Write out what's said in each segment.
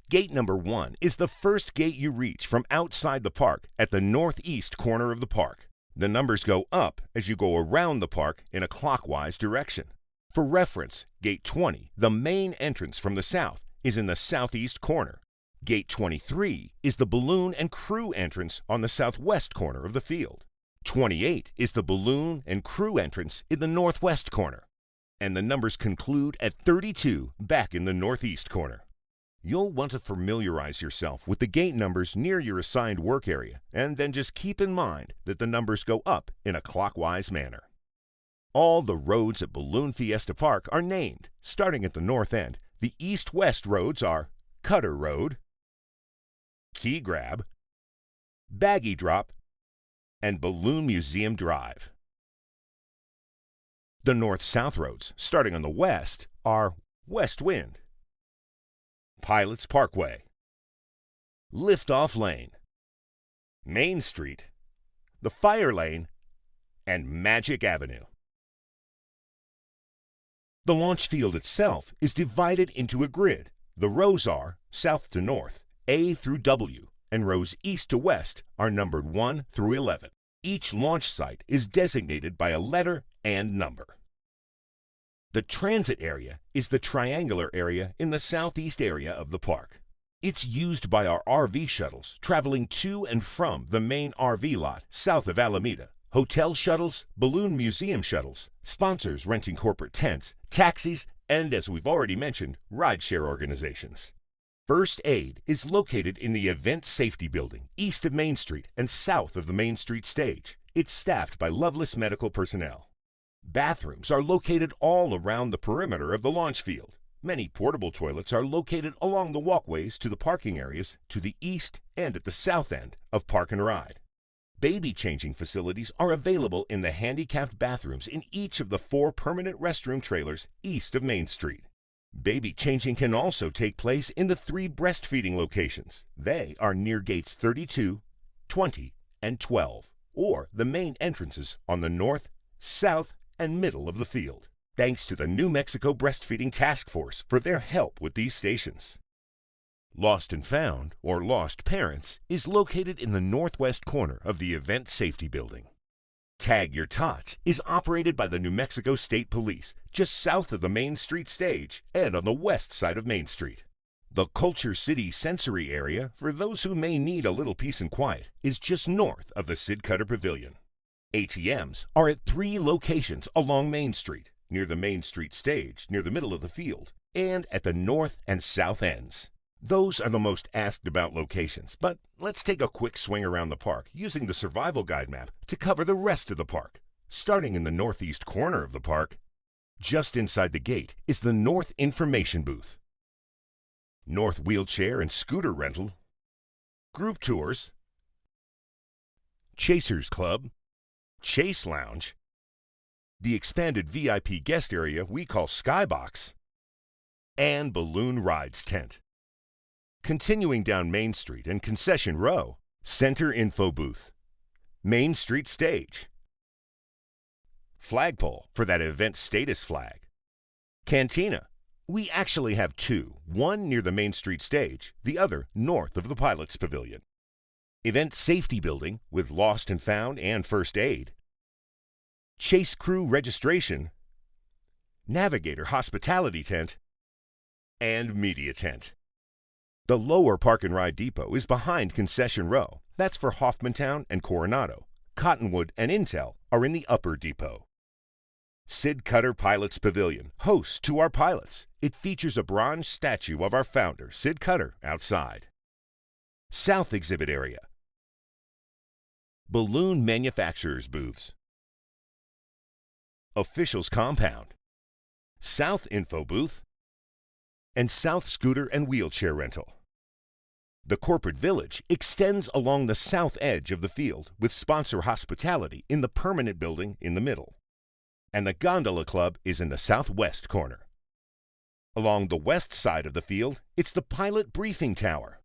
Gate number 1 is the first gate you reach from outside the park at the northeast corner of the park. The numbers go up as you go around the park in a clockwise direction. For reference, Gate 20, the main entrance from the south, is in the southeast corner. Gate 23 is the balloon and crew entrance on the southwest corner of the field. 28 is the balloon and crew entrance in the northwest corner. And the numbers conclude at 32 back in the northeast corner. You'll want to familiarize yourself with the gate numbers near your assigned work area, and then just keep in mind that the numbers go up in a clockwise manner. All the roads at Balloon Fiesta Park are named. Starting at the north end, the east-west roads are Cutter Road, Key Grab, Baggy Drop, and Balloon Museum Drive. The north-south roads, starting on the west, are West Wind, Pilots Parkway, Liftoff Lane, Main Street, the Fire Lane, and Magic Avenue. The launch field itself is divided into a grid. The rows are south to north, A through W, and rows east to west are numbered 1 through 11. Each launch site is designated by a letter and number. The transit area is the triangular area in the southeast area of the park. It's used by our RV shuttles traveling to and from the main RV lot south of Alameda, hotel shuttles, balloon museum shuttles, sponsors renting corporate tents, taxis, and, as we've already mentioned, rideshare organizations. First Aid is located in the Event Safety Building, east of Main Street and south of the Main Street stage. It's staffed by Loveless medical personnel. Bathrooms are located all around the perimeter of the launch field. Many portable toilets are located along the walkways to the parking areas to the east and at the south end of Park and Ride. Baby changing facilities are available in the handicapped bathrooms in each of the 4 permanent restroom trailers east of Main Street. Baby changing can also take place in the 3 breastfeeding locations. They are near gates 32, 20, and 12, or the main entrances on the north, south, and middle of the field. Thanks to the New Mexico Breastfeeding Task Force for their help with these stations. Lost and Found, or Lost Parents, is located in the northwest corner of the Event Safety Building. Tag Your Tots is operated by the New Mexico State Police just south of the Main Street stage and on the west side of Main Street. The Culture City Sensory Area, for those who may need a little peace and quiet, is just north of the Sid Cutter Pavilion. ATMs are at 3 locations along Main Street, near the Main Street stage near the middle of the field, and at the north and south ends. Those are the most asked about locations, but let's take a quick swing around the park using the Survival Guide map to cover the rest of the park. Starting in the northeast corner of the park, just inside the gate is the North Information Booth, North Wheelchair and Scooter Rental, Group Tours, Chasers Club, Chase Lounge, the expanded VIP guest area we call Skybox, and Balloon Rides Tent. Continuing down Main Street and Concession Row, Center Info Booth, Main Street Stage, Flagpole for that event status flag, Cantina. We actually have 2, one near the Main Street stage, the other north of the Pilots Pavilion. Event Safety Building with Lost and Found and First Aid, Chase Crew Registration, Navigator Hospitality Tent, and Media Tent. The lower Park and Ride Depot is behind Concession Row. That's for Hoffmantown and Coronado. Cottonwood and Intel are in the upper depot. Sid Cutter Pilots Pavilion, host to our pilots. It features a bronze statue of our founder, Sid Cutter, outside. South Exhibit Area, Balloon Manufacturers Booths, Officials Compound, South Info Booth, and South Scooter and Wheelchair Rental. The Corporate Village extends along the south edge of the field with sponsor hospitality in the permanent building in the middle. And the Gondola Club is in the southwest corner. Along the west side of the field, it's the Pilot Briefing Tower.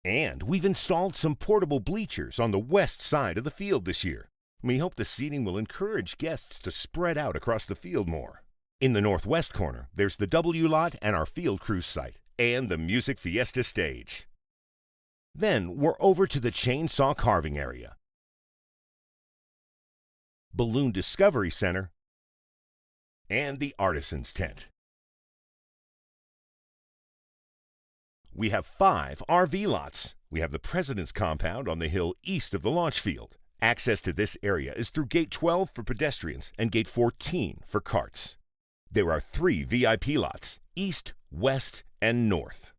And we've installed some portable bleachers on the west side of the field this year. We hope the seating will encourage guests to spread out across the field more. In the northwest corner, there's the W lot and our field cruise site, and the Music Fiesta stage. Then we're over to the chainsaw carving area, Balloon Discovery Center, and the Artisans Tent. We have 5 RV lots. We have the President's Compound on the hill east of the launch field. Access to this area is through Gate 12 for pedestrians and Gate 14 for carts. There are 3 VIP lots, east, west, and north.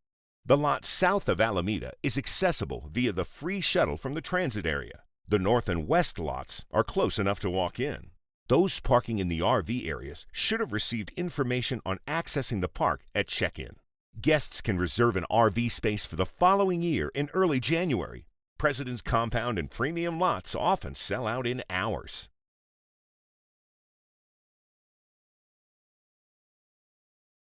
The lot south of Alameda is accessible via the free shuttle from the transit area. The north and west lots are close enough to walk in. Those parking in the RV areas should have received information on accessing the park at check-in. Guests can reserve an RV space for the following year in early January. President's Compound and premium lots often sell out in hours.